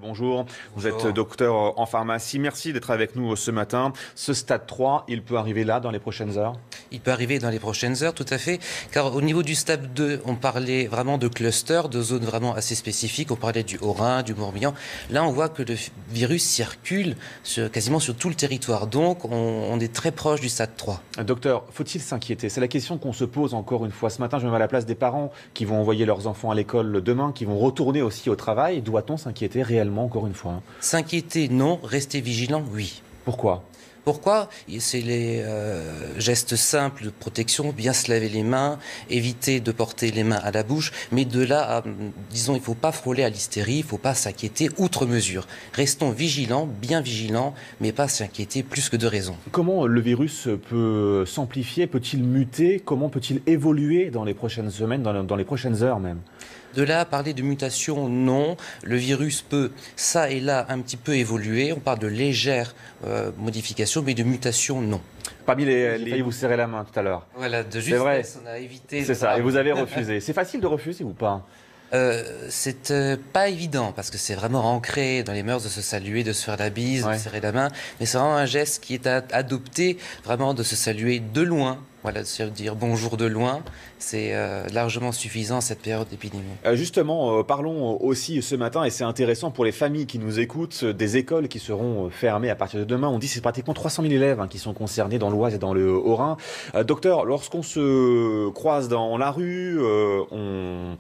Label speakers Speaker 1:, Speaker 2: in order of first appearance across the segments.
Speaker 1: Bonjour, vous
Speaker 2: Bonjour.
Speaker 1: êtes docteur en pharmacie. Merci d'être avec nous ce matin. Ce stade 3, il peut arriver là dans les prochaines heures?
Speaker 2: Il peut arriver dans les prochaines heures, tout à fait, car au niveau du stade 2, on parlait vraiment de clusters, de zones vraiment assez spécifiques. On parlait du Haut-Rhin, du Morbihan. Là, on voit que le virus circule quasiment sur tout le territoire. Donc, on est très proche du stade 3.
Speaker 1: Docteur, faut-il s'inquiéter? C'est la question qu'on se pose encore une fois ce matin. Je me mets à la place des parents qui vont envoyer leurs enfants à l'école demain, qui vont retourner aussi au travail. Doit-on s'inquiéter réellement encore une fois?
Speaker 2: S'inquiéter, non. Rester vigilant, oui.
Speaker 1: Pourquoi?
Speaker 2: Pourquoi? C'est les gestes simples de protection, bien se laver les mains, éviter de porter les mains à la bouche, mais de là à, disons, il ne faut pas frôler à l'hystérie, il ne faut pas s'inquiéter outre mesure. Restons vigilants, bien vigilants, mais pas s'inquiéter plus que de raison.
Speaker 1: Comment le virus peut s'amplifier? Peut-il muter? Comment peut-il évoluer dans les prochaines semaines, dans les prochaines heures même?
Speaker 2: De là à parler de mutation, non. Le virus peut, ça et là, un petit peu évoluer. On parle de légères modifications, mais de mutation, non.
Speaker 1: Parmi j'ai failli vous serrer la main tout à l'heure.
Speaker 2: Voilà, de
Speaker 1: C'est vrai.
Speaker 2: justesse, on a évité...
Speaker 1: C'est ça, et vous avez refusé. C'est facile de refuser ou pas?
Speaker 2: C'est pas évident parce que c'est vraiment ancré dans les mœurs de se saluer, de se faire la bise, de serrer la main. Mais c'est vraiment un geste qui est adopté, vraiment de se saluer de loin. Voilà, de se dire bonjour de loin, c'est largement suffisant à cette période d'épidémie.
Speaker 1: Justement, parlons aussi ce matin, et c'est intéressant pour les familles qui nous écoutent, des écoles qui seront fermées à partir de demain. On dit que c'est pratiquement 300 000 élèves qui sont concernés dans l'Oise et dans le Haut-Rhin. Docteur, lorsqu'on se croise dans la rue, on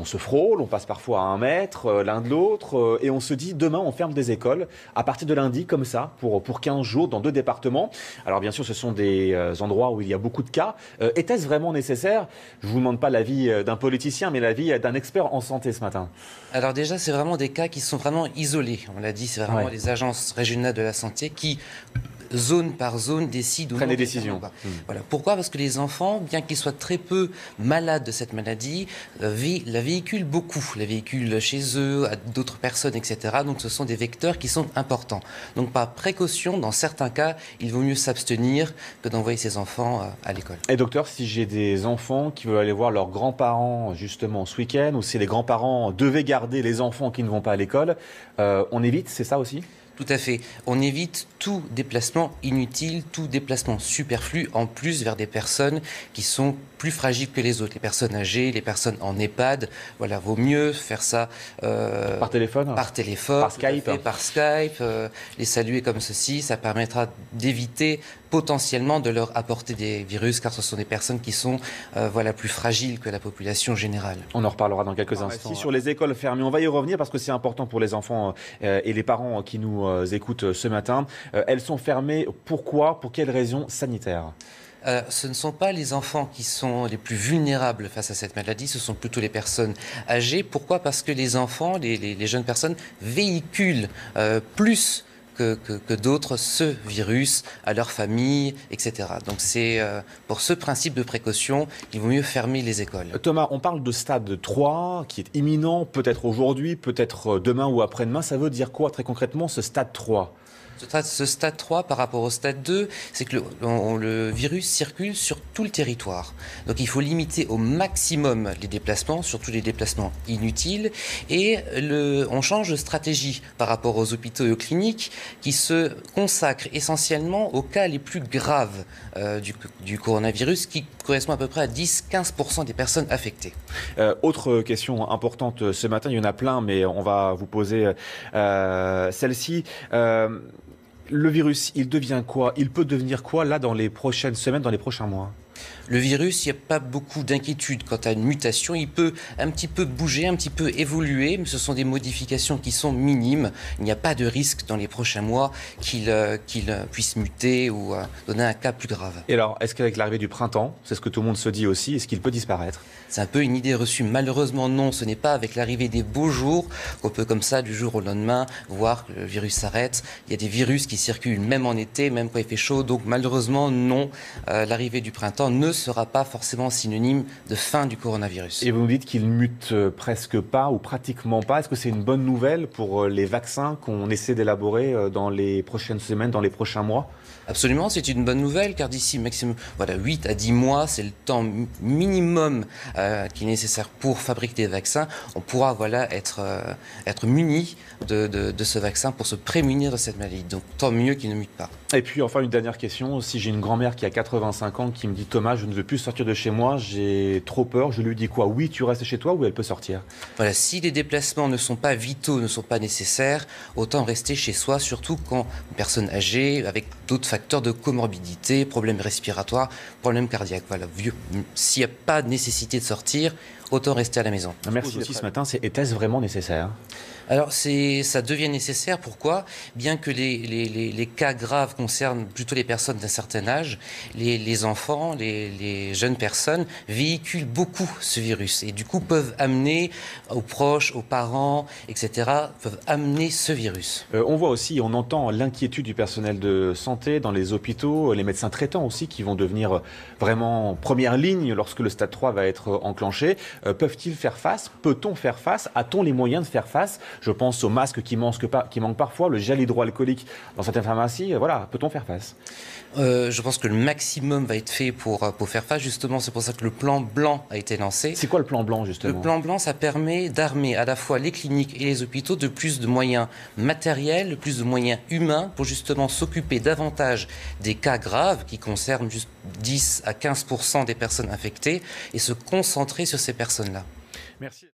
Speaker 1: se frôle, on passe parfois à 1 mètre l'un de l'autre, et on se dit demain on ferme des écoles à partir de lundi comme ça pour 15 jours dans 2 départements. Alors bien sûr ce sont des endroits où il y a beaucoup de cas. Est-ce vraiment nécessaire? Je ne vous demande pas l'avis d'un politicien, mais l'avis d'un expert en santé ce matin.
Speaker 2: Alors déjà, c'est vraiment des cas qui sont vraiment isolés. On l'a dit, c'est vraiment les agences régionales de la santé qui, zone par zone, décident ou
Speaker 1: prennent
Speaker 2: non
Speaker 1: des décisions.
Speaker 2: Voilà. Pourquoi? Parce que les enfants, bien qu'ils soient très peu malades de cette maladie, la véhiculent beaucoup. La véhiculent chez eux, à d'autres personnes, etc. Donc ce sont des vecteurs qui sont importants. Donc par précaution, dans certains cas, il vaut mieux s'abstenir que d'envoyer ses enfants à l'école.
Speaker 1: Et docteur, si j'ai des enfants qui veulent aller voir leurs grands-parents justement ce week-end, ou si les grands-parents devaient garder les enfants qui ne vont pas à l'école, on évite, c'est ça aussi?
Speaker 2: Tout à fait. On évite tout déplacement inutile, tout déplacement superflu, en plus vers des personnes qui sont plus fragiles que les autres. Les personnes âgées, les personnes en EHPAD. Voilà, vaut mieux faire ça
Speaker 1: par téléphone,
Speaker 2: par Skype, les saluer comme ceci. Ça permettra d'éviter potentiellement de leur apporter des virus, car ce sont des personnes qui sont plus fragiles que la population générale.
Speaker 1: On en reparlera dans quelques instants. Sur les écoles fermées, on va y revenir parce que c'est important pour les enfants et les parents qui nous écoutent ce matin. Elles sont fermées, pourquoi? Pour quelles raisons sanitaires?
Speaker 2: Ce ne sont pas les enfants qui sont les plus vulnérables face à cette maladie, ce sont plutôt les personnes âgées. Pourquoi? Parce que les enfants, les jeunes personnes véhiculent plus que d'autres ce virus à leur famille, etc. Donc c'est pour ce principe de précaution qu'il vaut mieux fermer les écoles.
Speaker 1: Thomas, on parle de stade 3 qui est imminent, peut-être aujourd'hui, peut-être demain ou après-demain. Ça veut dire quoi très concrètement ce stade 3?
Speaker 2: Ce stade 3 par rapport au stade 2, c'est que le virus circule sur tout le territoire. Donc il faut limiter au maximum les déplacements, surtout les déplacements inutiles. Et on change de stratégie par rapport aux hôpitaux et aux cliniques qui se consacrent essentiellement aux cas les plus graves du coronavirus, qui correspond à peu près à 10-15% des personnes affectées.
Speaker 1: Autre question importante ce matin, il y en a plein, mais on va vous poser celle-ci. Le virus, il devient quoi? Il peut devenir quoi là dans les prochaines semaines, dans les prochains mois?
Speaker 2: Le virus, il n'y a pas beaucoup d'inquiétude quant à une mutation. Il peut un petit peu bouger, un petit peu évoluer, mais ce sont des modifications qui sont minimes. Il n'y a pas de risque dans les prochains mois qu'il puisse muter ou donner un cas plus grave.
Speaker 1: Et alors, est-ce qu'avec l'arrivée du printemps, c'est ce que tout le monde se dit aussi, est-ce qu'il peut disparaître?
Speaker 2: C'est un peu une idée reçue. Malheureusement, non. Ce n'est pas avec l'arrivée des beaux jours qu'on peut, comme ça, du jour au lendemain, voir que le virus s'arrête. Il y a des virus qui circulent même en été, même quand il fait chaud. Donc, malheureusement, non. L'arrivée du printemps ne sera pas forcément synonyme de fin du coronavirus.
Speaker 1: Et vous nous dites qu'il mute presque pas ou pratiquement pas. Est-ce que c'est une bonne nouvelle pour les vaccins qu'on essaie d'élaborer dans les prochaines semaines, dans les prochains mois?
Speaker 2: Absolument, c'est une bonne nouvelle car d'ici maximum 8 à 10 mois, c'est le temps minimum qui est nécessaire pour fabriquer des vaccins. On pourra être muni de ce vaccin pour se prémunir de cette maladie. Donc tant mieux qu'il ne mute pas.
Speaker 1: Et puis enfin une dernière question, si j'ai une grand-mère qui a 85 ans qui me dit Thomas, je ne veux plus sortir de chez moi, j'ai trop peur, je lui dis quoi? Oui, tu restes chez toi ou elle peut sortir?
Speaker 2: Voilà, si les déplacements ne sont pas vitaux, ne sont pas nécessaires, autant rester chez soi, surtout quand une personne âgée avec d'autres facteurs de comorbidité, problèmes respiratoires, problèmes cardiaques. Voilà, s'il n'y a pas de nécessité de sortir, autant rester à la maison.
Speaker 1: Merci aussi ce matin, était-ce vraiment nécessaire?
Speaker 2: Alors ça devient nécessaire, pourquoi? Bien que les cas graves concernent plutôt les personnes d'un certain âge, les enfants, les jeunes personnes véhiculent beaucoup ce virus et du coup peuvent amener aux proches, aux parents, etc., peuvent amener ce virus.
Speaker 1: On voit aussi, on entend l'inquiétude du personnel de santé dans les hôpitaux, les médecins traitants aussi qui vont devenir vraiment première ligne lorsque le stade 3 va être enclenché. Peuvent-ils faire face? Peut-on faire face? A-t-on les moyens de faire face? Je pense aux masques qui manquent parfois, le gel hydroalcoolique dans certaines pharmacies. Voilà, peut-on faire face?
Speaker 2: Je pense que le maximum va être fait pour faire face. Justement, c'est pour ça que le plan blanc a été lancé.
Speaker 1: C'est quoi le plan blanc, justement?
Speaker 2: Le plan blanc, ça permet d'armer à la fois les cliniques et les hôpitaux de plus de moyens matériels, de plus de moyens humains pour justement s'occuper davantage des cas graves qui concernent juste 10 à 15% des personnes infectées et se concentrer sur ces personnes-là.
Speaker 1: Merci.